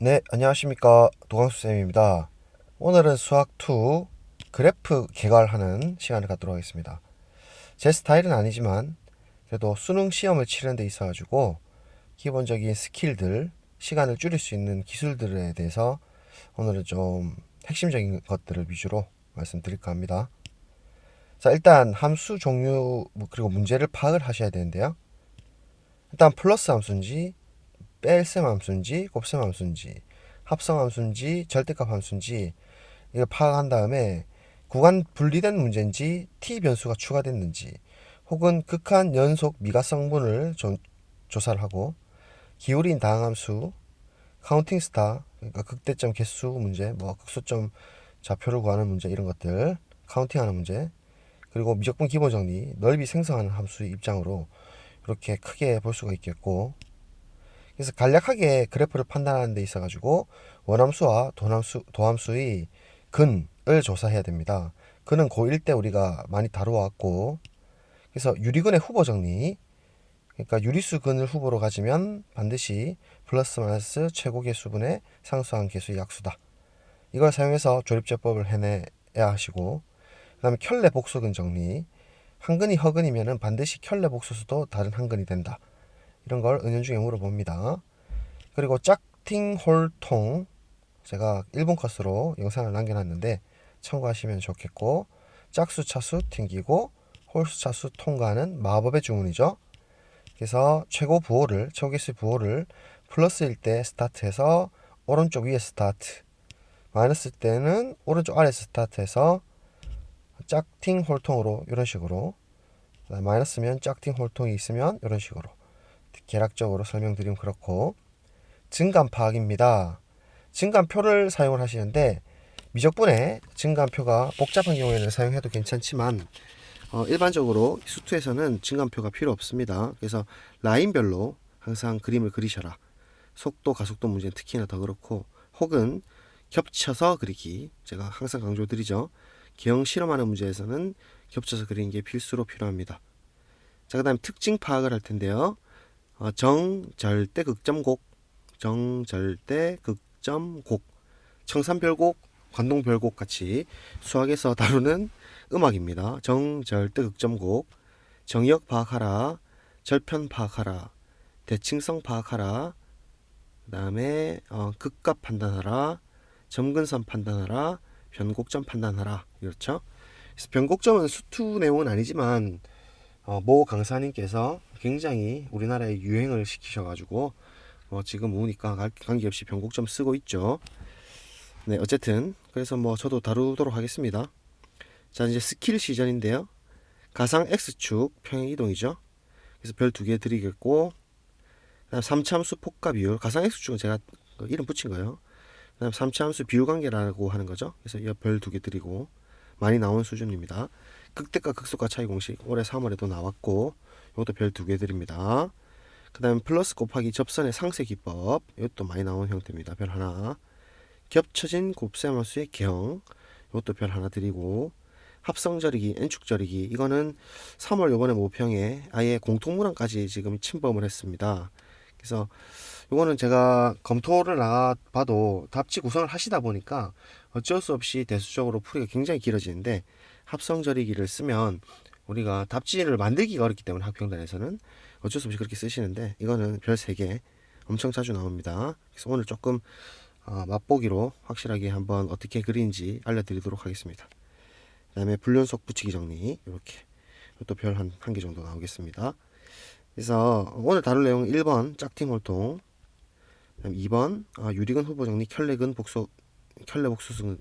네, 안녕하십니까. 도강수쌤입니다. 오늘은 수학2 그래프 개괄하는 시간을 갖도록 하겠습니다. 제 스타일은 아니지만 그래도 수능 시험을 치는 데 있어가지고 기본적인 스킬들, 시간을 줄일 수 있는 기술들에 대해서 오늘은 좀 핵심적인 것들을 위주로 말씀드릴까 합니다. 자, 일단 함수 종류 그리고 문제를 파악을 하셔야 되는데요. 일단 플러스 함수인지 뺄셈 함수인지 곱셈 함수인지 합성 함수인지 절대값 함수인지 이걸 파악한 다음에 구간 분리된 문제인지 t 변수가 추가됐는지 혹은 극한 연속 미가성분을 조사를 하고 기울인 다항함수 카운팅 스타 그러니까 극대점 개수 문제 뭐 극소점 좌표를 구하는 문제 이런 것들 카운팅하는 문제 그리고 미적분 기본 정리 넓이 생성하는 함수의 입장으로 이렇게 크게 볼 수가 있겠고 그래서 간략하게 그래프를 판단하는 데 있어 가지고 원함수와 도함수의 근을 조사해야 됩니다. 근은 고1 때 우리가 많이 다루어왔고 그래서 유리근의 후보 정리 그러니까 유리수 근을 후보로 가지면 반드시 플러스 마이너스 최고 개수분의 상수한 개수의 약수다. 이걸 사용해서 조립제법을 해내야 하시고 그 다음에 켤레 복수근 정리 한근이 허근이면 반드시 켤레 복수수도 다른 한근이 된다. 이런 걸 은연중에 물어봅니다. 그리고 짝팅 홀통 제가 1분 컷으로 영상을 남겨놨는데 참고하시면 좋겠고 짝수 차수 튕기고 홀수 차수 통과하는 마법의 주문이죠. 그래서 최고 개수 부호를 플러스일 때 스타트해서 오른쪽 위에 스타트 마이너스 때는 오른쪽 아래 스타트해서 짝팅 홀통으로 이런 식으로 마이너스면 짝팅 홀통이 있으면 이런 식으로 계략적으로 설명드리면 그렇고 증감 파악입니다. 증감표를 사용을 하시는데 미적분에 증감표가 복잡한 경우에는 사용해도 괜찮지만 일반적으로 수투에서는 증감표가 필요 없습니다. 그래서 라인별로 항상 그림을 그리셔라. 속도, 가속도 문제는 특히나 더 그렇고 혹은 겹쳐서 그리기 제가 항상 강조드리죠. 기형 실험하는 문제에서는 겹쳐서 그리는 게 필수로 필요합니다. 자, 그 다음 특징 파악을 할 텐데요. 정절대 극점곡 정절대 극점곡 청산별곡 관동별곡 같이 수학에서 다루는 음악입니다. 정절대 극점곡 정역 파악하라 절편 파악하라 대칭성 파악하라 그 다음에 극값 판단하라 점근선 판단하라 변곡점 판단하라 이렇죠. 그래서 변곡점은 수투 내용은 아니지만 모 강사님께서 굉장히 우리나라에 유행을 시키셔가지고 지금 오니까 관계없이 변곡점 쓰고 있죠. 네, 어쨌든 그래서 저도 다루도록 하겠습니다. 자, 이제 스킬 시전인데요. 가상 x축 평행 이동이죠. 그래서 별 2개 드리겠고, 그다음 삼차함수 폭과 비율. 가상 x축은 제가 이름 붙인 거예요. 그다음 삼차함수 비율 관계라고 하는 거죠. 그래서 별 2개 드리고 많이 나온 수준입니다. 극대과 극소가 차이 공식 올해 3월에도 나왔고, 이것도 별 2개 드립니다. 그 다음 플러스 곱하기 접선의 상세 기법 이것도 많이 나온 형태입니다. 별 하나. 겹쳐진 곱셈함수의 개형 이것도 별 하나 드리고 합성절이기 n축절이기 이거는 3월 요번에 모평에 아예 공통문항까지 지금 침범을 했습니다. 그래서 이거는 제가 검토를 나가봐도 답지 구성을 하시다 보니까 어쩔 수 없이 대수적으로 풀이가 굉장히 길어지는데 합성절이기를 쓰면 우리가 답지를 만들기가 어렵기 때문에 학평단에서는 어쩔 수 없이 그렇게 쓰시는데 이거는 별 3개 엄청 자주 나옵니다. 그래서 오늘 조금 맛보기로 확실하게 한번 어떻게 그리는지 알려드리도록 하겠습니다. 그 다음에 불연속 붙이기 정리 이렇게 또 별 한 개 정도 나오겠습니다. 그래서 오늘 다룰 내용은 1번 짝팅 홀통, 그다음 2번 유리근 후보 정리, 켤레근 복수, 켤레 복수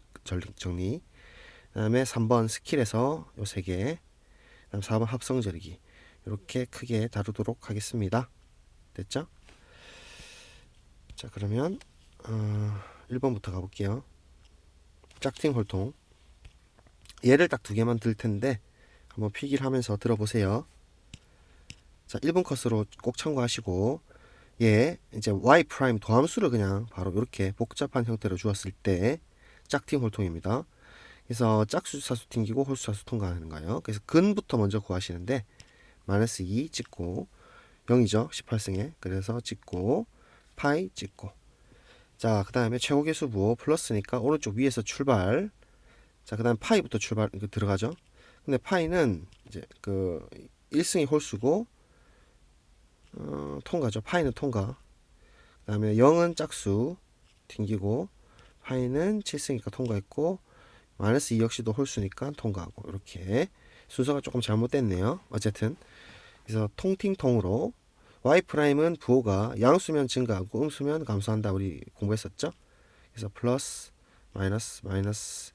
정리, 그다음에 3번 스킬에서 요 3개, 그다음 4번 합성 절이기 이렇게 크게 다루도록 하겠습니다. 됐죠? 자, 그러면 1번부터 가볼게요. 짝팅 홀통. 얘를 딱 2개만 들 텐데 한번 필기를 하면서 들어보세요. 자, 1번 컷으로 꼭 참고하시고 얘 이제 y 프라임 도함수를 그냥 바로 이렇게 복잡한 형태로 주었을 때 짝팅 홀통입니다. 그래서 짝수 사수 튕기고 홀수 사수 통과하는 거예요. 그래서 근부터 먼저 구하시는데 마이너스 2 찍고 0이죠. 18승에. 그래서 찍고 파이 찍고 자, 그 다음에 최고계수부 플러스니까 오른쪽 위에서 출발. 자, 그 다음 파이부터 출발 들어가죠. 근데 파이는 이제 그 1승이 홀수고 통과죠. 파이는 통과. 그 다음에 0은 짝수 튕기고, 파이는 7승이니까 통과했고, 마이너스 2 역시도 홀수니까 통과하고, 이렇게 순서가 조금 잘못됐네요. 어쨌든 그래서 통팅통으로 y''은 부호가 양수면 증가하고 음수면 감소한다, 우리 공부했었죠. 그래서 플러스 마이너스 마이너스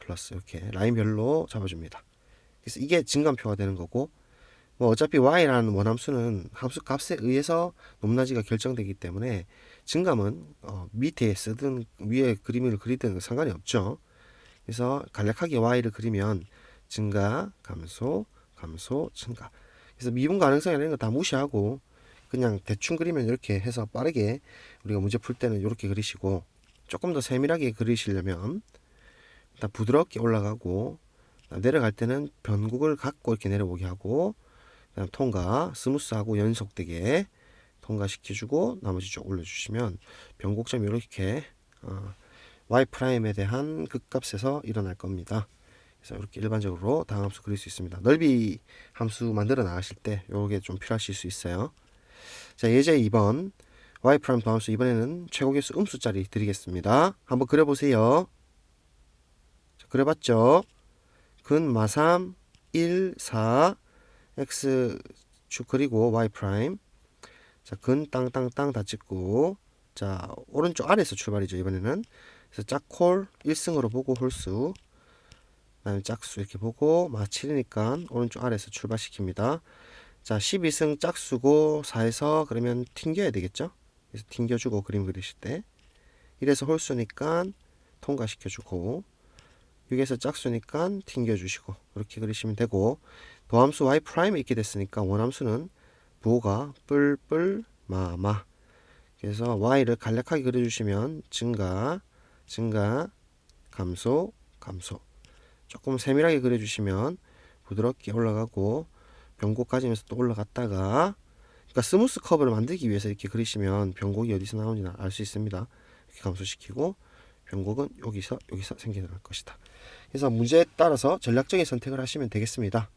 플러스 이렇게 라인별로 잡아줍니다. 그래서 이게 증감표가 되는 거고, 뭐 어차피 y라는 원함수는 함수 값에 의해서 높낮이가 결정되기 때문에 증감은 밑에 쓰든 위에 그림을 그리든 상관이 없죠. 그래서 간략하게 y를 그리면 증가, 감소, 감소, 증가. 그래서 미분 가능성이라는 거 다 무시하고 그냥 대충 그리면 이렇게 해서 빠르게 우리가 문제 풀 때는 이렇게 그리시고, 조금 더 세밀하게 그리시려면 일단 부드럽게 올라가고 내려갈 때는 변곡을 갖고 이렇게 내려오게 하고, 그다음 통과, 스무스하고 연속되게 통과시켜주고 나머지 쪽 올려주시면 변곡점이 이렇게 y''에 대한 극값에서 일어날 겁니다. 그래서 이렇게 일반적으로 다음 함수 그릴 수 있습니다. 넓이 함수 만들어 나가실 때 요게 좀 필요하실 수 있어요. 자, 예제 2번 y' 도함수, 이번에는 최고계수 음수짜리 드리겠습니다. 한번 그려보세요. 자, 그려봤죠? 근 마3 1 4 x축 그리고 y'. 자, 근 땅땅땅 다 찍고, 자, 오른쪽 아래에서 출발이죠, 이번에는. 그래서 짝콜 1승으로 보고 홀수, 그다음에 짝수 이렇게 보고 마7이니까 오른쪽 아래에서 출발시킵니다. 자, 12승 짝수고 4에서 그러면 튕겨야 되겠죠. 그래서 튕겨주고 그림 그리실 때, 1에서 홀수니까 통과시켜주고, 6에서 짝수니까 튕겨주시고 이렇게 그리시면 되고, 도함수 y''이 있게 됐으니까 원함수는 부호가 뿔뿔 마마. 그래서 y를 간략하게 그려주시면 증가, 증가, 감소, 감소. 조금 세밀하게 그려주시면 부드럽게 올라가고 변곡 가지면서 또 올라갔다가, 그러니까 스무스 커브를 만들기 위해서 이렇게 그리시면 변곡이 어디서 나오는지 알 수 있습니다. 이렇게 감소시키고 변곡은 여기서 생겨날 것이다. 그래서 문제에 따라서 전략적인 선택을 하시면 되겠습니다.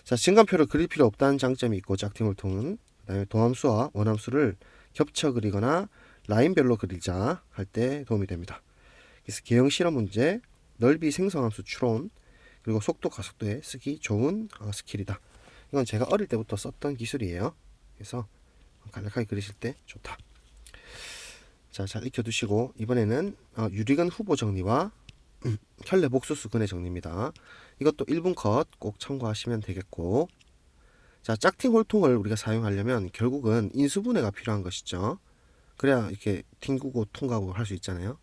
자, 증감표를 그릴 필요 없다는 장점이 있고, 짝퉁홀통은 그다음에 도함수와 원함수를 겹쳐 그리거나 라인별로 그리자 할 때 도움이 됩니다. 그래서 개형 실험 문제, 넓이 생성함수 추론, 그리고 속도 가속도에 쓰기 좋은 스킬이다. 이건 제가 어릴 때부터 썼던 기술이에요. 그래서 간략하게 그리실 때 좋다. 자, 잘 익혀두시고, 이번에는 유리근 후보 정리와 켤레 복소수 근의 정리입니다. 이것도 1분 컷 꼭 참고하시면 되겠고, 자, 짝팅 홀통을 우리가 사용하려면 결국은 인수분해가 필요한 것이죠. 그래야 이렇게 튕기고 통과하고 할 수 있잖아요.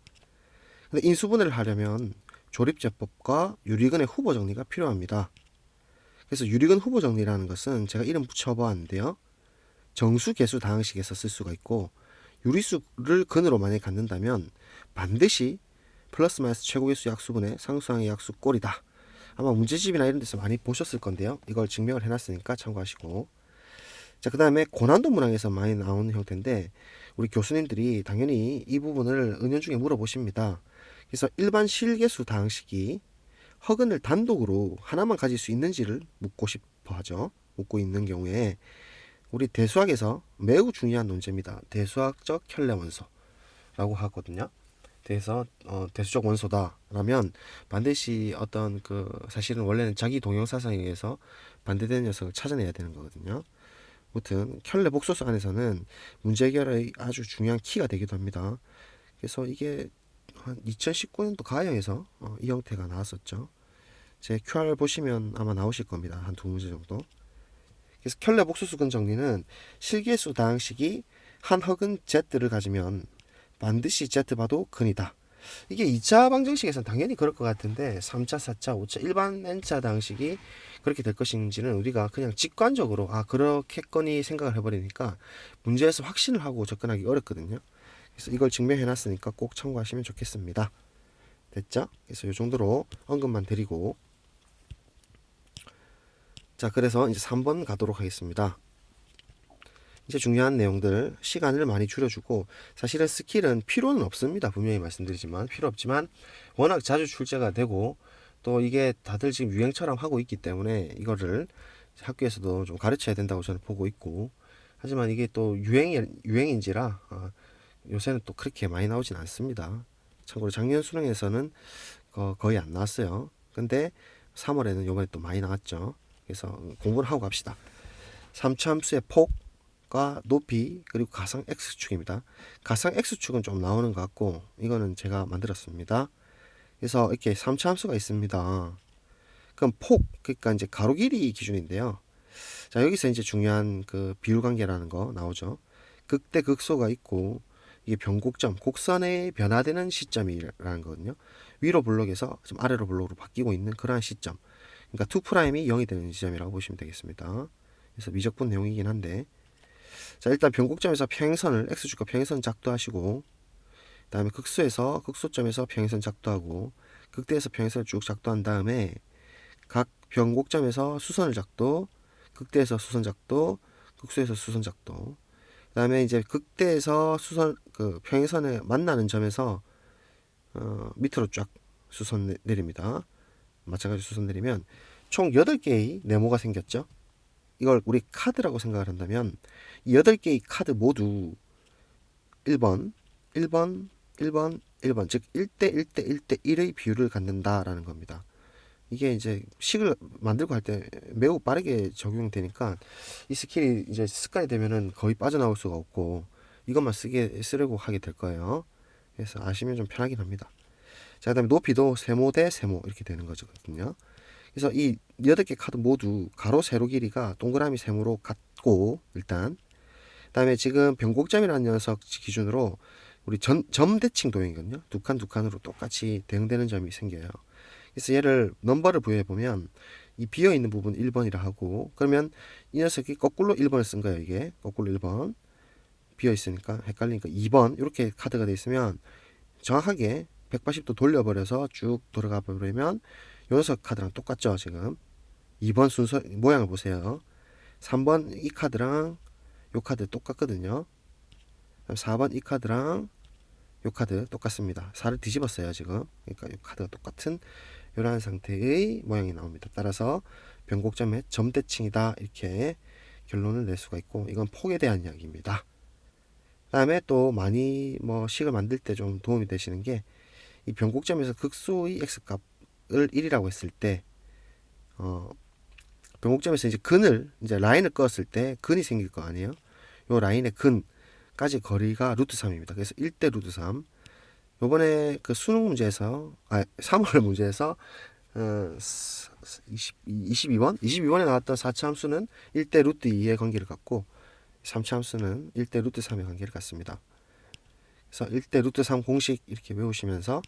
근데 인수분해를 하려면 조립제법과 유리근의 후보 정리가 필요합니다. 그래서 유리근 후보 정리라는 것은 제가 이름 붙여보았는데요, 정수 개수 다항식에서 쓸 수가 있고, 유리수를 근으로 만약에 갖는다면 반드시 플러스 마이너스 최고계수 약수분의 상수항의 약수 꼴이다. 아마 문제집이나 이런 데서 많이 보셨을 건데요, 이걸 증명을 해놨으니까 참고하시고. 자, 그 다음에 고난도 문항에서 많이 나오는 형태인데, 우리 교수님들이 당연히 이 부분을 은연중에 물어보십니다. 그래서 일반 실계수 다항식이 허근을 단독으로 하나만 가질 수 있는지를 묻고 싶어 하죠. 묻고 있는 경우에 우리 대수학에서 매우 중요한 논제입니다. 대수학적 켤레 원소라고 하거든요. 그래서 대수적 원소다 라면 반드시 어떤 사실은 원래는 자기 동형 사상에 의해서 반대되는 녀석을 찾아내야 되는 거거든요. 아무튼 켤레 복소수 안에서는 문제 해결의 아주 중요한 키가 되기도 합니다. 그래서 이게 한 2019년도 가형에서 이 형태가 나왔었죠. 제 QR 보시면 아마 나오실 겁니다. 한 두 문제 정도. 그래서 켤레 복소수 근 정리는 실계수 다항식이 한 허근 Z를 가지면 반드시 Z봐도 근이다. 이게 2차 방정식에서는 당연히 그럴 것 같은데 3차, 4차, 5차 일반 n차 다항식이 그렇게 될 것인지는 우리가 그냥 직관적으로 그렇겠거니 생각을 해버리니까 문제에서 확신을 하고 접근하기 어렵거든요. 그래서 이걸 증명해놨으니까 꼭 참고하시면 좋겠습니다. 됐죠? 그래서 이 정도로 언급만 드리고, 자, 그래서 이제 3번 가도록 하겠습니다. 이제 중요한 내용들 시간을 많이 줄여주고, 사실은 스킬은 필요는 없습니다. 분명히 말씀드리지만 필요 없지만 워낙 자주 출제가 되고 또 이게 다들 지금 유행처럼 하고 있기 때문에 이거를 학교에서도 좀 가르쳐야 된다고 저는 보고 있고, 하지만 이게 또 유행인지라 요새는 또 그렇게 많이 나오진 않습니다. 참고로 작년 수능에서는 거의 안 나왔어요. 근데 3월에는 요번에 또 많이 나왔죠. 그래서 공부를 하고 갑시다. 3차 함수의 폭과 높이 그리고 가상 x축입니다. 가상 x축은 좀 나오는 것 같고 이거는 제가 만들었습니다. 그래서 이렇게 3차 함수가 있습니다. 그럼 폭, 그러니까 이제 가로 길이 기준인데요. 자, 여기서 이제 중요한 그 비율 관계라는 거 나오죠. 극대 극소가 있고 이게 변곡점, 곡선의 변화되는 시점이라는 거거든요. 위로 블록에서 좀 아래로 블록으로 바뀌고 있는 그러한 시점. 그러니까 2'이 0이 되는 지점이라고 보시면 되겠습니다. 그래서 미적분 내용이긴 한데, 자, 일단 변곡점에서 평행선을 x축과 평행선 작도하시고, 그 다음에 극소에서 극소점에서 평행선 작도하고, 극대에서 평행선을 쭉 작도한 다음에 각 변곡점에서 수선을 작도, 극대에서 수선 작도, 극소에서 수선 작도. 그다음에 이제 극대에서 수선 그 평행선에 만나는 점에서 밑으로 쫙 수선 내립니다. 마찬가지로 수선 내리면 총 8개의 네모가 생겼죠. 이걸 우리 카드라고 생각을 한다면 이 8개의 카드 모두 1번, 1번, 1번, 1번 즉 1대 1대 1대 1의 비율을 갖는다라는 겁니다. 이게 이제 식을 만들고 할 때 매우 빠르게 적용되니까 이 스킬이 이제 습관이 되면은 거의 빠져나올 수가 없고 이것만 쓰려고 하게 될 거예요. 그래서 아시면 좀 편하긴 합니다. 자, 그다음에 높이도 세모 대 세모 이렇게 되는 거거든요. 그래서 이 8개 카드 모두 가로 세로 길이가 동그라미 세모로 같고, 일단 그다음에 지금 변곡점이라는 녀석 기준으로 우리 점 대칭 도형이거든요. 두 칸으로 똑같이 대응되는 점이 생겨요. 그래서 얘를 넘버를 부여해 보면 이 비어 있는 부분 1번이라 하고, 그러면 이 녀석이 거꾸로 1번을 쓴 거예요. 이게 거꾸로 1번 비어 있으니까 헷갈리니까 2번 이렇게 카드가 돼 있으면 정확하게 180도 돌려버려서 쭉 돌아가 버리면 이 녀석 카드랑 똑같죠. 지금 2번 순서 모양을 보세요. 3번 이 카드랑 요 카드 똑같거든요. 4번 이 카드랑 요 카드 똑같습니다. 4를 뒤집었어요 지금. 그러니까 요 카드가 똑같은 이러한 상태의 모양이 나옵니다. 따라서 변곡점의 점대칭이다 이렇게 결론을 낼 수가 있고, 이건 폭에 대한 이야기입니다. 그 다음에 또 많이 식을 만들 때 좀 도움이 되시는 게 이 변곡점에서 극소의 x값을 1이라고 했을 때 변곡점에서 이제 이제 라인을 그었을 때 근이 생길 거 아니에요. 요 라인의 근까지 거리가 루트 3입니다. 그래서 1대 루트 3. 요번에 그 수능 문제에서 3월 문제에서 22번에 나왔던 4차 함수는 1대 루트 2의 관계를 갖고 3차 함수는 1대 루트 3의 관계를 갖습니다. 그래서 1대 루트 3 공식 이렇게 외우시면서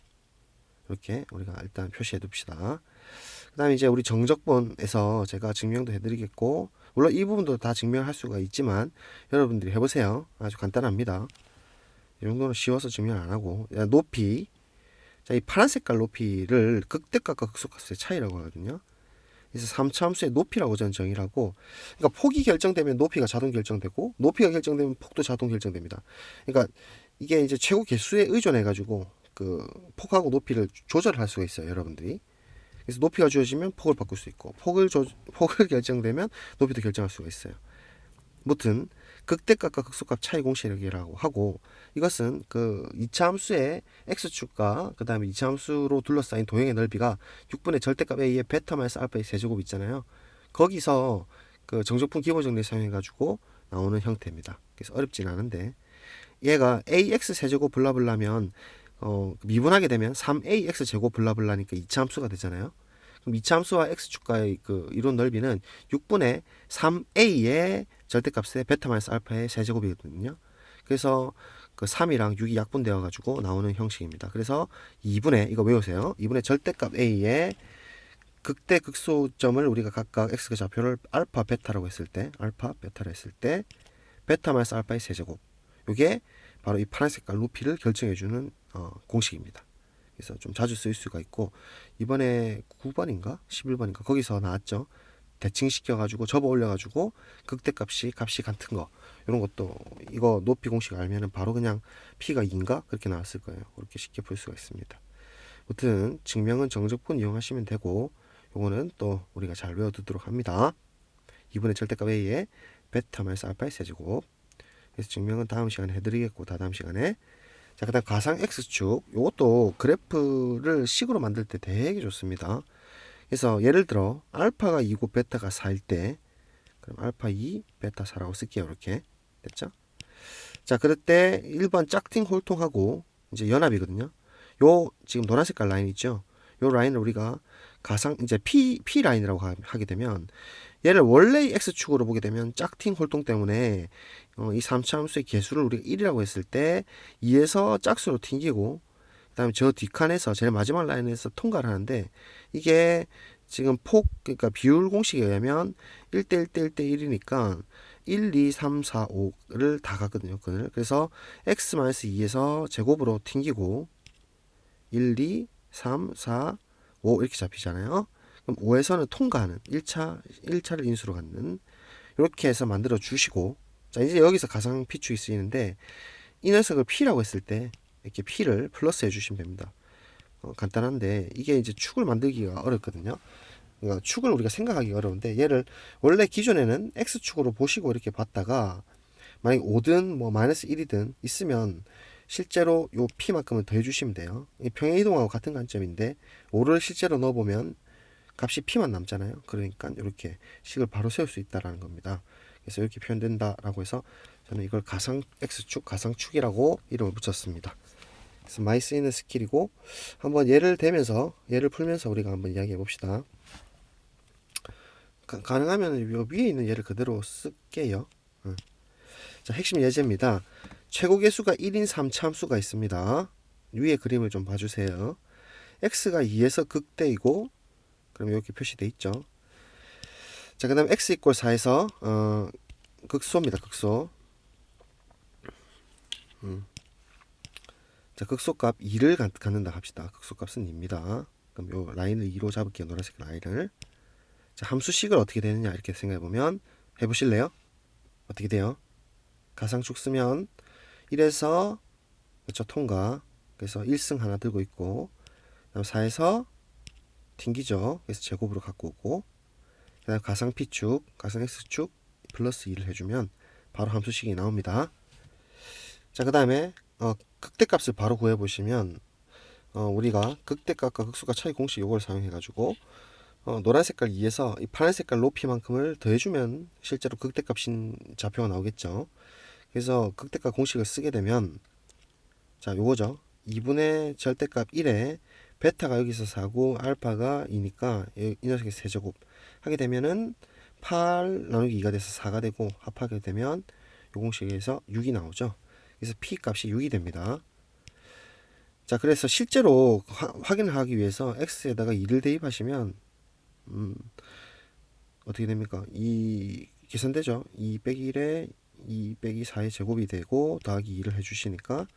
이렇게 우리가 일단 표시해 둡시다. 그 다음에 이제 우리 정적본에서 제가 증명도 해드리겠고, 물론 이 부분도 다 증명할 수가 있지만 여러분들이 해보세요. 아주 간단합니다. 이 정도는 쉬워서 증명 안 하고, 높이. 자, 이 파란 색깔 높이를 극대값과 극소값의 차이라고 하거든요. 그래서 3차 함수의 높이라고 저는 정의를 하고, 그러니까 폭이 결정되면 높이가 자동 결정되고, 높이가 결정되면 폭도 자동 결정됩니다. 그러니까 이게 이제 최고 개수에 의존해 가지고 그 폭하고 높이를 조절할 수가 있어요, 여러분들이. 그래서 높이가 주어지면 폭을 바꿀 수 있고, 폭을 결정되면 높이도 결정할 수가 있어요. 무튼 극대값과 극소값 차이 공식이라고 하고, 이것은 그 2차 함수의 x축과 그 다음에 2차 함수로 둘러싸인 도형의 넓이가 6분의 절대값 a의 베타 마이너스 알파의 세제곱 있잖아요. 거기서 그 정적분 기본 정리 사용해 가지고 나오는 형태입니다. 그래서 어렵진 않은데, 얘가 ax 세제곱 블라블라면 미분하게 되면 3ax 제곱 블라블라니까 2차 함수가 되잖아요. 그럼 2차 함수와 x축과의 그 이론 넓이는 6분의 3a의 절대값의 베타 마이너스 알파의 세제곱이거든요. 그래서 그 3이랑 6이 약분되어 가지고 나오는 형식입니다. 그래서 2분의, 이거 외우세요. 2분의 절대값 a의 극대 극소점을 우리가 각각 x의 좌표를 알파 베타라고 했을 때, 알파 베타를 했을 때 베타 마이너스 알파의 세제곱, 이게 바로 이 파란 색깔 높이를 결정해주는 공식입니다. 그래서 좀 자주 쓰일 수가 있고, 이번에 9번인가 11번인가 거기서 나왔죠. 대칭시켜 가지고 접어 올려 가지고 극대값이 같은 거 이런 것도 이거 높이 공식 알면은 바로 그냥 P가 2인가 그렇게 나왔을 거예요. 그렇게 쉽게 풀 수가 있습니다. 아무튼 증명은 정적분 이용하시면 되고 요거는 또 우리가 잘 외워두도록 합니다. 2분의 절대값 A에 베타 마이너스 알파의 세제곱. 그래서 증명은 다음 시간에 해드리겠고 다다음 시간에. 자, 그다음 가상 X축 요것도 그래프를 식으로 만들 때 되게 좋습니다. 그래서 예를 들어 알파가 2고 베타가 4일 때 그럼 알파 2 베타 4라고 쓸게요. 이렇게 됐죠? 자, 그럴 때 1번 짝팅 홀통하고 이제 연합이거든요. 요 지금 노란 색깔 라인 있죠? 요 라인을 우리가 가상 이제 P 라인이라고 하게 되면 얘를 원래 X축으로 보게 되면 짝팅 홀동 때문에 이 3차 함수의 개수를 우리가 1이라고 했을 때 2에서 짝수로 튕기고 그다음에 저 뒷칸에서 제일 마지막 라인에서 통과를 하는데 이게 지금 그러니까 비율 공식에 의하면 1대 1대 1대 1이니까 1, 2, 3, 4, 5를 다 갔거든요. 그래서 x-2에서 제곱으로 튕기고 1, 2, 3, 4, 5 이렇게 잡히잖아요. 그럼 5에서는 통과하는 1차를 인수로 갖는 이렇게 해서 만들어 주시고 자 이제 여기서 가상 P축이 쓰이는데 이 녀석을 P라고 했을 때 이렇게 P를 플러스 해주시면 됩니다. 간단한데 이게 이제 축을 만들기가 어렵거든요. 그러니까 축을 우리가 생각하기가 어려운데 얘를 원래 기존에는 X축으로 보시고 이렇게 봤다가 만약에 5든 뭐 마이너스 1이든 있으면 실제로 요 P만큼은 더 해주시면 돼요. 이 평행이동하고 같은 관점인데 5를 실제로 넣어보면 값이 P만 남잖아요. 그러니까 이렇게 식을 바로 세울 수 있다라는 겁니다. 그래서 이렇게 표현된다라고 해서 저는 이걸 가상 X축, 가상축이라고 이름을 붙였습니다. 그래서 많이 쓰이는 스킬이고 한번 예를 풀면서 우리가 한번 이야기해 봅시다. 가능하면 요 위에 있는 예를 그대로 쓸게요. 자, 핵심 예제입니다. 최고 개수가 1인 3참수가 있습니다. 위에 그림을 좀 봐주세요. x가 2에서 극대이고 그럼 이렇게 표시돼 있죠. 자, 그 다음에 x 이퀄 4에서 극소입니다. 극소. 자, 극소값 2를 갖는다 합시다. 극소값은 2입니다. 그럼 요 라인을 2로 잡을게요. 노란색 라인을. 자, 함수식을 어떻게 되느냐 이렇게 생각해 보면 해보실래요? 어떻게 돼요? 가상축 쓰면 1에서 그렇죠, 통과. 그래서 1승 하나 들고 있고 그다음 4에서 튕기죠. 그래서 제곱으로 갖고 오고 그다음 가상 P축, 가상 X축 플러스 2를 해주면 바로 함수식이 나옵니다. 자, 그 다음에 극대값을 바로 구해보시면 우리가 극대값과 극소가 차이 공식 요걸 사용해가지고 노란 색깔 2에서 이 파란 색깔 높이만큼을 더해주면 실제로 극대값인 좌표가 나오겠죠. 그래서 극대값 공식을 쓰게 되면 자 요거죠. 2분의 절대값 1에 베타가 여기서 4고 알파가 2니까 이 녀석의 세제곱 하게 되면은 8 나누기 2가 돼서 4가 되고 합하게 되면 요 공식에서 6이 나오죠. 그래서 P 값이 6이 됩니다. 자, 그래서 실제로 확인을 하기 위해서 X에다가 2를 대입하시면 어떻게 됩니까? 이 계산되죠. 2 빼기 1에 2 빼기 4의 제곱이 되고 더하기 2를 해주시니까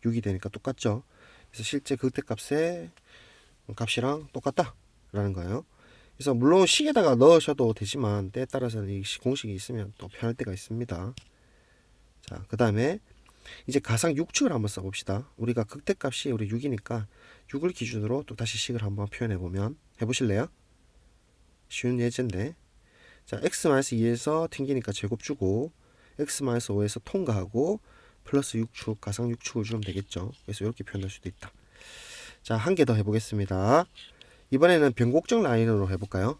6이 되니까 똑같죠. 그래서 실제 극대값의 값이랑 똑같다 라는 거예요. 그래서 물론 식에다가 넣으셔도 되지만 때에 따라서는 이 공식이 있으면 또 편할 때가 있습니다. 자, 그 다음에 이제 가상 6축을 한번 써봅시다. 우리가 극대값이 우리 6이니까 6을 기준으로 또 다시 식을 한번 표현해 보면 해보실래요? 쉬운 예제인데 자 x-2에서 튕기니까 제곱 주고 x-5에서 통과하고 플러스 6축 가상 6축을 주면 되겠죠. 그래서 이렇게 표현할 수도 있다. 자, 한 개 더 해보겠습니다. 이번에는 변곡점 라인으로 해볼까요?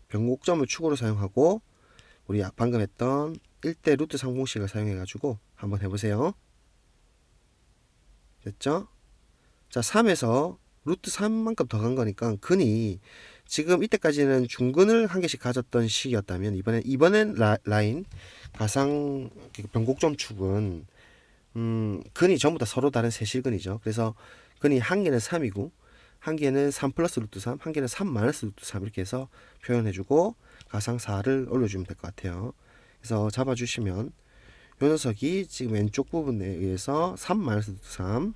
변곡점을 축으로 사용하고 우리 방금 했던 1대 루트 상공식을 사용해가지고 한번 해보세요. 됐죠? 자, 3에서 루트 3만큼 더 간 거니까 근이 지금 이때까지는 중근을 한 개씩 가졌던 식이었다면 이번엔 라인 가상 변곡점 축은 근이 전부 다 서로 다른 세실근이죠. 그래서 근이 한 개는 3이고 한 개는 3 플러스 루트 3, 한 개는 3 마이너스 루트 3 이렇게 해서 표현해주고 가상 4를 올려주면 될 것 같아요. 그래서 잡아주시면 요 녀석이 지금 왼쪽 부분에 의해서 3 마이너스 루트 3,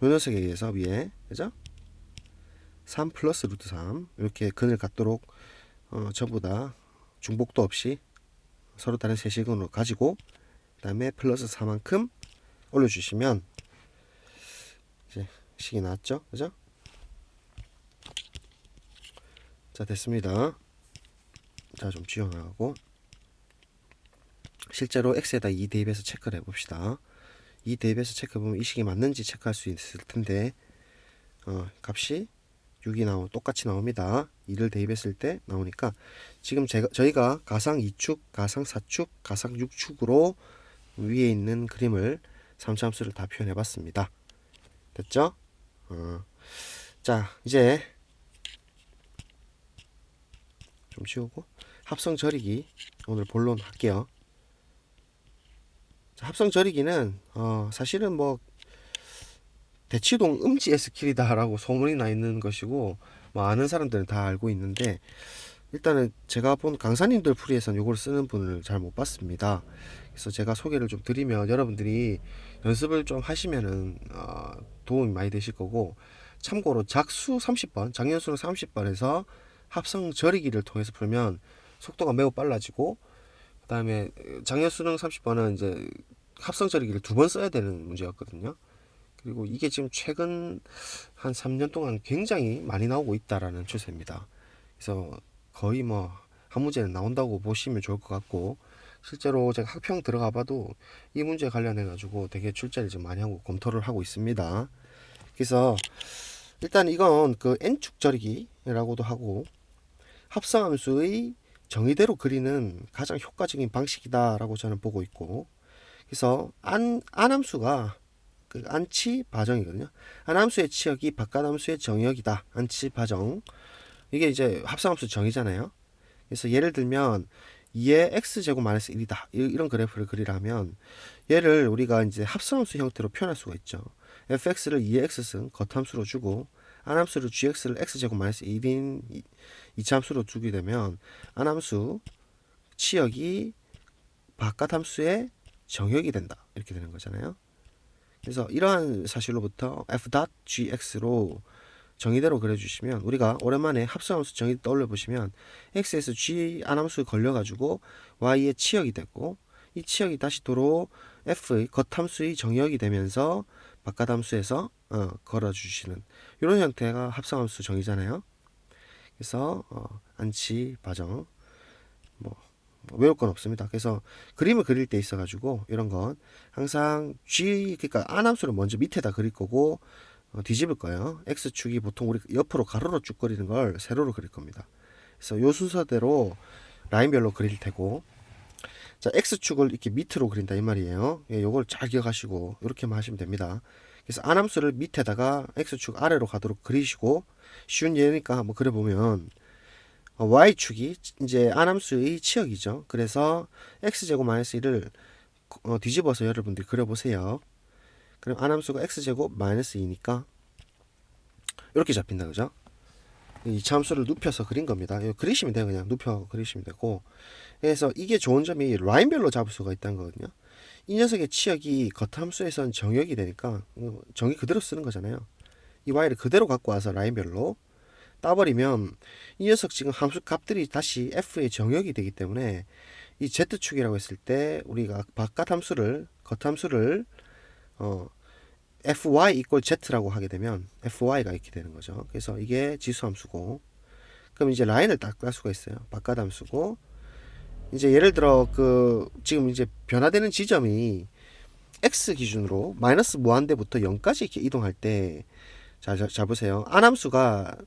요 녀석에 의해서 위에 그죠? 3 플러스 루트 3 이렇게 근을 갖도록 전부 다 중복도 없이 서로 다른 세시근으로 가지고 그 다음에 플러스 4만큼 올려주시면 이제 식이 나왔죠, 그죠? 자, 됐습니다. 자, 좀 지워나가고 실제로 X에다 2 대입해서 체크를 해봅시다. 2 대입해서 체크해보면 이 식이 맞는지 체크할 수 있을 텐데 값이 6이 똑같이 나옵니다. 2를 대입했을 때 나오니까 지금 저희가 가상 2축, 가상 4축, 가상 6축으로 위에 있는 그림을 3차함수를 다 표현해 봤습니다. 됐죠? 자, 이제 좀 지우고 합성 절이기 오늘 본론 할게요. 자, 합성 절이기는 사실은 뭐 대치동 음지의 스킬이다라고 소문이 나 있는 것이고 뭐 아는 사람들은 다 알고 있는데 일단은 제가 본 강사님들 풀이에서는 이걸 쓰는 분을 잘 못 봤습니다. 그래서 제가 소개를 좀 드리면 여러분들이 연습을 좀 하시면은 도움이 많이 되실 거고 참고로 작수 30번, 장년수능 30번에서 합성 절이기를 통해서 풀면 속도가 매우 빨라지고 그 다음에 장년수능 30번은 이제 합성 절이기를 2번 써야 되는 문제였거든요. 그리고 이게 지금 최근 한 3년 동안 굉장히 많이 나오고 있다라는 추세입니다. 그래서 거의 뭐 한 문제는 나온다고 보시면 좋을 것 같고 실제로 제가 학평 들어가 봐도 이 문제 관련해 가지고 되게 출제를 좀 많이 하고 검토를 하고 있습니다. 그래서 일단 이건 그 n축 절이기라고도 하고 합성함수의 정의대로 그리는 가장 효과적인 방식이다라고 저는 보고 있고 그래서 안함수가 그 안치 바정이거든요. 안함수의 치역이 바깥함수의 정역이다. 안치 바정. 이게 이제 합성함수 정의잖아요. 그래서 예를 들면 2의 x제곱 마이너스 1이다. 이런 그래프를 그리라면 얘를 우리가 이제 합성함수 형태로 표현할 수가 있죠. fx를 2의 x승 겉함수로 주고 안함수를 gx를 x제곱 마이너스 1인 이차함수로 두게 되면 안함수 치역이 바깥함수의 정역이 된다. 이렇게 되는 거잖아요. 그래서 이러한 사실로부터 f.gx로 정의대로 그려주시면 우리가 오랜만에 합성함수 정의 떠올려 보시면 x에서 g 안함수 걸려가지고 y의 치역이 되고 이 치역이 다시 도로 f의 겉함수의 정역이 되면서 바깥함수에서 걸어주시는 이런 형태가 합성함수 정의잖아요. 그래서 안치 바정 뭐 외울 건 없습니다. 그래서 그림을 그릴 때 있어 가지고 이런 건 항상 그러니까 안함수를 먼저 밑에다 그릴 거고 뒤집을 거예요. x축이 보통 우리 옆으로 가로로 쭉 그리는 걸 세로로 그릴 겁니다. 그래서 요 순서대로 라인별로 그릴 테고 자 x축을 이렇게 밑으로 그린다 이 말이에요. 예, 요걸 잘 기억하시고 이렇게만 하시면 됩니다. 그래서 안함수를 밑에다가 x축 아래로 가도록 그리시고 쉬운 예니까 한번 그려보면 y축이 이제 안함수의 치역이죠. 그래서 x제곱 마이너스 1을 뒤집어서 여러분들이 그려보세요. 그럼 안함수가 x제곱 마이너스 2니까 이렇게 잡힌다 그죠? 이 참수를 눕혀서 그린 겁니다. 이거 그리시면 돼요. 그냥 눕혀 그리시면 되고 그래서 이게 좋은 점이 라인별로 잡을 수가 있다는 거거든요. 이 녀석의 치역이 겉함수에선 정역이 되니까 정의 그대로 쓰는 거잖아요. 이 y를 그대로 갖고 와서 라인별로 따버리면 이 녀석 지금 함수 값들이 다시 f의 정역이 되기 때문에 이 z축이라고 했을 때 우리가 바깥 함수를 겉함수를 fy equal z라고 하게 되면 fy가 이렇게 되는 거죠. 그래서 이게 지수함수고 그럼 이제 라인을 딱 깔 수가 있어요. 바깥 함수고 이제 예를 들어 그 지금 이제 변화되는 지점이 x 기준으로 마이너스 무한대부터 0까지 이렇게 이동할 때 자 보세요. 안함수가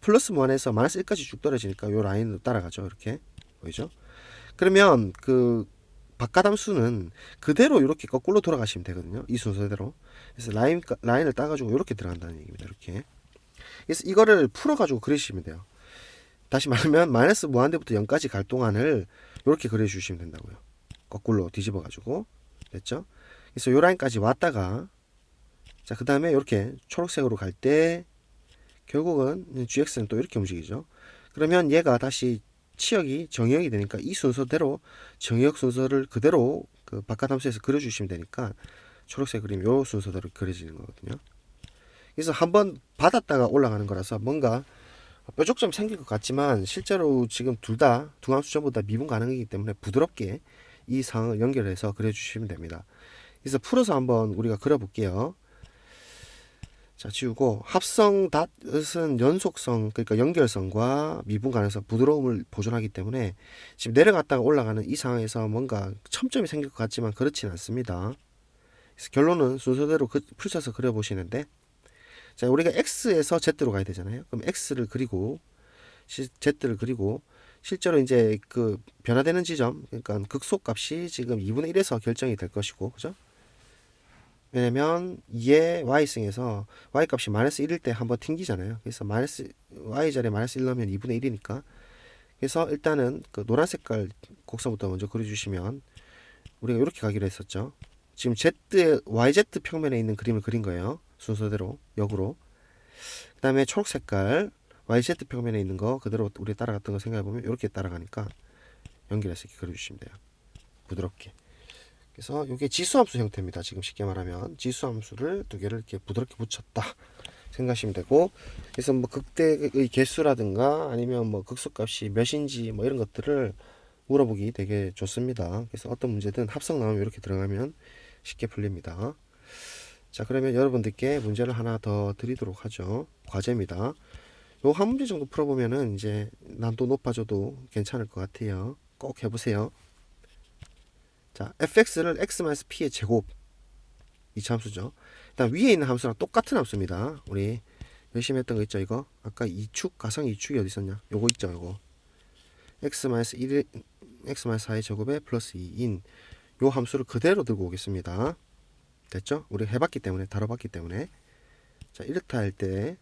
플러스 무한에서 마이너스 1까지 쭉 떨어지니까 요 라인으로 따라가죠. 이렇게 보이죠? 그러면 그 바깥함수는 그대로 이렇게 거꾸로 돌아가시면 되거든요. 이 순서대로. 그래서 라인을 따가지고 이렇게 들어간다는 얘기입니다. 이렇게. 그래서 이거를 풀어가지고 그리시면 돼요. 다시 말하면 마이너스 무한대부터 0까지 갈 동안을 이렇게 그려주시면 된다고요. 거꾸로 뒤집어가지고. 됐죠? 그래서 요 라인까지 왔다가 자, 그 다음에 이렇게 초록색으로 갈 때 결국은 gx는 또 이렇게 움직이죠. 그러면 얘가 다시 치역이 정역이 되니까 이 순서대로 정역 순서를 그대로 그 바깥함수에서 그려주시면 되니까 초록색 그림 요 순서대로 그려지는 거거든요. 그래서 한번 받았다가 올라가는 거라서 뭔가 뾰족점이 생길 것 같지만 실제로 지금 둘 다 두 함수 전부 다 미분 가능이기 때문에 부드럽게 이 상을 연결해서 그려주시면 됩니다. 그래서 풀어서 한번 우리가 그려볼게요. 자, 지우고 합성 닷은 연속성, 그러니까 연결성과 미분 가능성, 부드러움을 보존하기 때문에 지금 내려갔다가 올라가는 이 상황에서 뭔가 첨점이 생길 것 같지만 그렇진 않습니다. 그래서 결론은 순서대로 풀쳐서 그려보시는데, 자, 우리가 x에서 z로 가야 되잖아요. 그럼 x를 그리고 z를 그리고 실제로 이제 그 변화되는 지점, 그러니까 극소값이 지금 2분의 1에서 결정이 될 것이고, 그죠? 왜냐면 2의 y승에서 y값이 마이너스 1일 때 한번 튕기잖아요. 그래서 마이너스 y 자리에 마이너스 1 넣으면 2분의 1이니까. 그래서 일단은 그 노란 색깔 곡선부터 먼저 그려주시면 우리가 이렇게 가기로 했었죠. 지금 z의 yz 평면에 있는 그림을 그린 거예요. 순서대로 역으로. 그 다음에 초록 색깔 yz 평면에 있는 거 그대로 우리 따라갔던 거 생각해보면 이렇게 따라가니까 연결해서 이렇게 그려주시면 돼요. 부드럽게. 그래서 이게 지수함수 형태입니다. 지금 쉽게 말하면 지수함수를 두 개를 이렇게 부드럽게 붙였다 생각하시면 되고, 그래서 뭐 극대의 개수라든가 아니면 뭐 극소값이 몇인지 뭐 이런 것들을 물어보기 되게 좋습니다. 그래서 어떤 문제든 합성 나오면 이렇게 들어가면 쉽게 풀립니다. 자, 그러면 여러분들께 문제를 하나 더 드리도록 하죠. 과제입니다. 요 한 문제 정도 풀어보면은 이제 난도 높아져도 괜찮을 것 같아요. 꼭 해보세요. 자, fx를 x-p의 제곱 이 함수죠. 일단 위에 있는 함수랑 똑같은 함수입니다. 우리 열심히 했던 거 있죠, 이거? 아까 2축 가상 2축이 어디 있었냐? 요거 있죠, 요거. x-1 x-4의 제곱에 플러스 2인 요 함수를 그대로 들고 오겠습니다. 됐죠? 우리 해봤기 때문에, 다뤄봤기 때문에. 자, 이렇다 할 때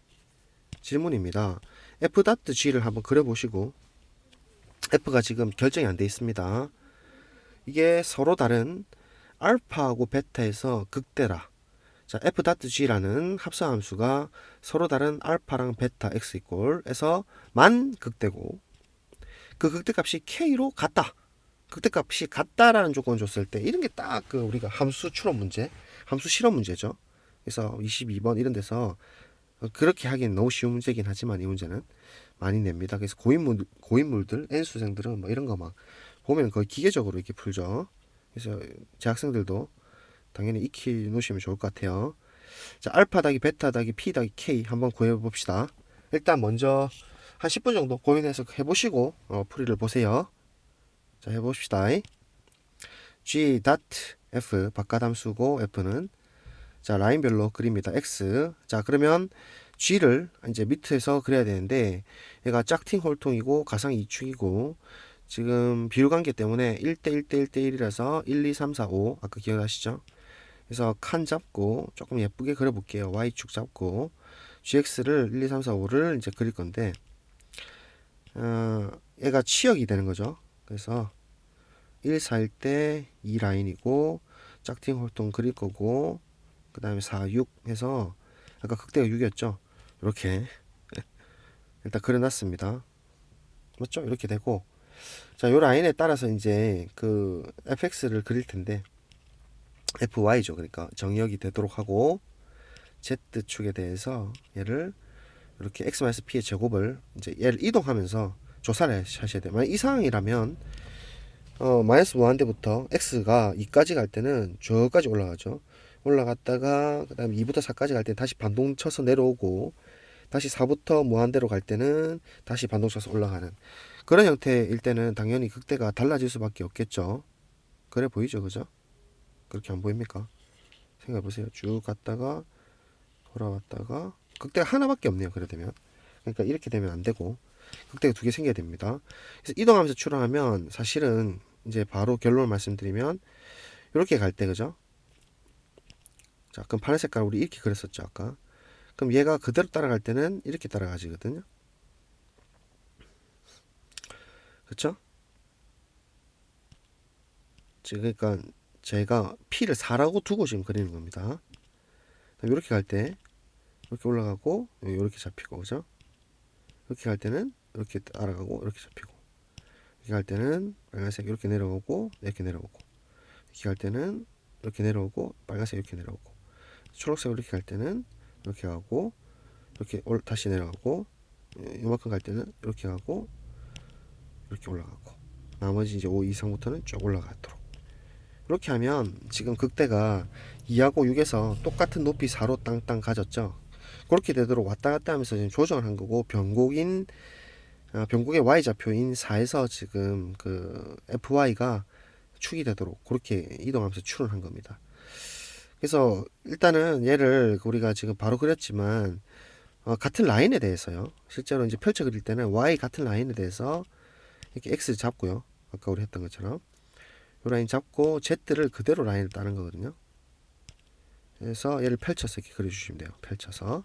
질문입니다. f.g를 한번 그려보시고, f가 지금 결정이 안 돼 있습니다. 이게 서로 다른 알파하고 베타에서 극대라. 자, f.g라는 합성함수가 서로 다른 알파랑 베타 x 이꼴에서 만 극대고, 그 극대값이 k로 같다. 극대값이 같다라는 조건을 줬을 때 이런 게 딱 그 우리가 함수 추론 문제, 함수 실험 문제죠. 그래서 22번 이런 데서 그렇게 하기엔 너무 쉬운 문제긴 하지만 이 문제는 많이 냅니다. 그래서 고인물들, N수생들은 뭐 이런 거 막 보면 거의 기계적으로 이렇게 풀죠. 그래서 재학생들도 당연히 익히 놓으시면 좋을 것 같아요. 자, 알파 더하기 베타 더하기 P 더하기 K 한번 구해봅시다. 일단 먼저 한 10분 정도 고민해서 해보시고 풀이를 보세요. 자, 해봅시다. G.F 바깥함수고 F는 자, 라인별로 그립니다. X. 자, 그러면 G를 이제 밑에서 그려야 되는데 얘가 짝팅 홀통이고 가상 2축이고 지금 비율관계 때문에 1대 1대 1대 1이라서 1, 2, 3, 4, 5 아까 기억하시죠? 그래서 칸 잡고 조금 예쁘게 그려볼게요. Y축 잡고 GX를 1, 2, 3, 4, 5를 이제 그릴 건데 얘가 치역이 되는 거죠. 그래서 1, 4일 때 2 라인이고 짝팅 홀통 그릴 거고 그 다음에 4, 6 해서 아까 극대가 6이었죠. 이렇게 일단 그려놨습니다. 맞죠? 이렇게 되고 자, 요 라인에 따라서 이제 그 fx를 그릴 텐데 fy죠. 그러니까 정역이 되도록 하고 z축에 대해서 얘를 이렇게 x-p의 제곱을 이제 얘를 이동하면서 조사를 하셔야 돼요. 만약 이 상황이라면 마이너스 무한대부터 x가 2까지 갈 때는 저까지 올라가죠. 올라갔다가 그 다음에 2부터 4까지 갈 때는 다시 반동 쳐서 내려오고 다시 4부터 무한대로 갈 때는 다시 반동 쳐서 올라가는 그런 형태일 때는 당연히 극대가 달라질 수밖에 없겠죠. 그래 보이죠, 그죠? 그렇게 안 보입니까? 생각해 보세요. 쭉 갔다가 돌아왔다가 극대가 하나밖에 없네요. 그래 되면 그러니까 이렇게 되면 안 되고 극대가 두 개 생겨야 됩니다. 그래서 이동하면서 추론하면 사실은 이제 바로 결론을 말씀드리면 이렇게 갈 때 그죠? 자, 그럼 파란 색깔 우리 이렇게 그렸었죠 아까. 그럼 얘가 그대로 따라갈 때는 이렇게 따라가지거든요. 그쵸? 그러니까 제가 P를 4라고 두고 지금 그리는 겁니다. 이렇게 갈 때 이렇게 올라가고 이렇게 잡히고 그죠? 이렇게 갈 때는 이렇게 따라가고 이렇게 잡히고 이렇게 갈 때는 빨간색 이렇게 내려오고 이렇게 내려오고 이렇게 갈 때는 이렇게 내려오고 빨간색 이렇게 내려오고 초록색 이렇게 갈 때는 이렇게 가고 이렇게 다시 내려가고 요만큼 갈 때는 이렇게 가고 이렇게 올라가고 나머지 이제 5 이상부터는 쭉 올라가도록 이렇게 하면 지금 극대가 2하고 6에서 똑같은 높이 4로 땅땅 가졌죠. 그렇게 되도록 왔다 갔다 하면서 지금 조정을 한 거고 변곡의 y좌표인 4에서 지금 그 fy가 축이 되도록 그렇게 이동하면서 추를 한 겁니다. 그래서 일단은 얘를 우리가 지금 바로 그렸지만 같은 라인에 대해서요. 실제로 이제 펼쳐 그릴 때는 y 같은 라인에 대해서 이렇게 x를 잡고요. 아까 우리 했던 것처럼 이 라인 잡고 z를 그대로 라인을 따는 거거든요. 그래서 얘를 펼쳐서 이렇게 그려주시면 돼요. 펼쳐서.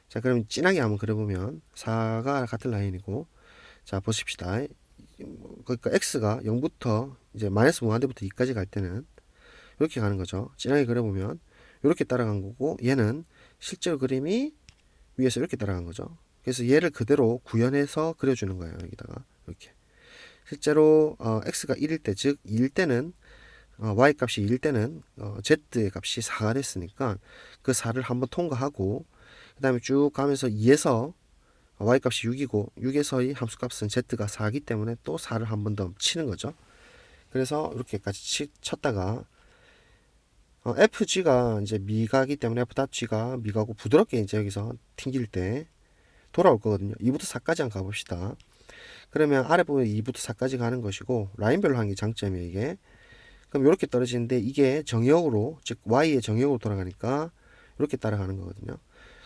자, 그럼 진하게 한번 그려보면 4가 같은 라인이고, 자 보십시다. 그러니까 x가 0부터 이제 마이너스 무한대부터 2까지 갈 때는 이렇게 가는 거죠. 진하게 그려보면 이렇게 따라간 거고, 얘는 실제로 그림이 위에서 이렇게 따라간 거죠. 그래서 얘를 그대로 구현해서 그려주는 거예요. 여기다가 이렇게. 실제로 x가 1일 때, 즉 2일 때는 y 값이 2일 때는 z의 값이 4가 됐으니까 그 4를 한번 통과하고 그 다음에 쭉 가면서 2에서 y 값이 6이고 6에서의 함수 값은 z가 4이기 때문에 또 4를 한 번 더 치는 거죠. 그래서 이렇게까지 쳤다가 fg가 이제 미가기 때문에 f.g가 미가고 부드럽게 이제 여기서 튕길 때 돌아올 거거든요. 2부터 4까지 한번 가봅시다. 그러면 아래 부분 2부터 4까지 가는 것이고 라인별로 하는 게 장점이에요. 이게 그럼 이렇게 떨어지는데 이게 정역으로 즉 y의 정역으로 돌아가니까 이렇게 따라가는 거거든요.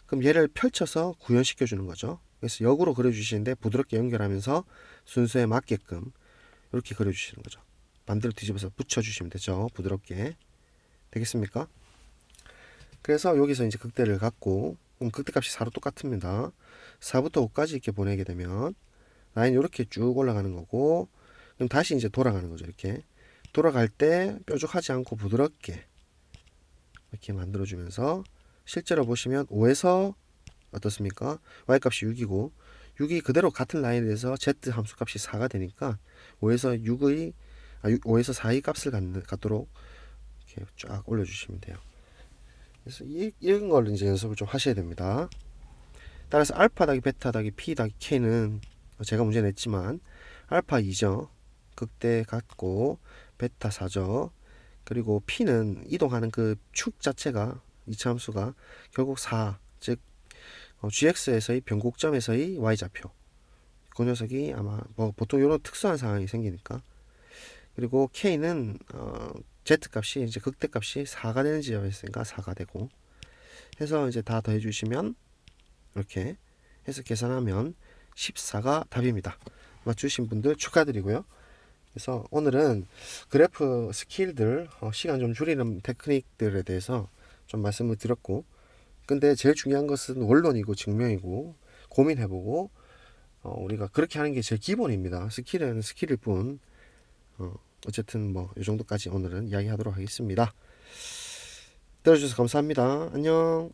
그럼 얘를 펼쳐서 구현시켜 주는 거죠. 그래서 역으로 그려주시는데 부드럽게 연결하면서 순서에 맞게끔 이렇게 그려주시는 거죠. 반대로 뒤집어서 붙여주시면 되죠. 부드럽게. 되겠습니까? 그래서 여기서 이제 극대를 갖고 그럼 극대값이 4로 똑같습니다. 4부터 5까지 이렇게 보내게 되면 라인 이렇게 쭉 올라가는 거고 그럼 다시 이제 돌아가는 거죠. 이렇게 돌아갈 때 뾰족하지 않고 부드럽게 이렇게 만들어주면서 실제로 보시면 5에서 어떻습니까? y값이 6이고 6이 그대로 같은 라인에 대해서 z 함수 값이 4가 되니까 5에서 5에서 4의 값을 갖도록 이렇게 쫙 올려주시면 돼요. 그래서 이런 걸 이제 연습을 좀 하셔야 됩니다. 따라서 알파 더하기 베타 더하기 p 더하기 k는 제가 문제 냈지만 알파 2죠. 극대 같고 베타 4죠. 그리고 p는 이동하는 그 축 자체가 이차함수가 결국 4, 즉 gx에서의 변곡점에서의 y좌표. 그 녀석이 아마 뭐 보통 이런 특수한 상황이 생기니까. 그리고 k는 z값이 이제 극대값이 4가 되는 지점이었으니까 4가 되고 해서 이제 다 더해 주시면 이렇게 해서 계산하면 14가 답입니다. 맞추신 분들 축하드리고요. 그래서 오늘은 그래프 스킬들 시간 좀 줄이는 테크닉들에 대해서 좀 말씀을 드렸고 근데 제일 중요한 것은 원론이고 증명이고 고민해보고 우리가 그렇게 하는 게 제일 기본입니다. 스킬은 스킬일 뿐 어쨌든 뭐 이 정도까지 오늘은 이야기하도록 하겠습니다. 들어주셔서 감사합니다. 안녕.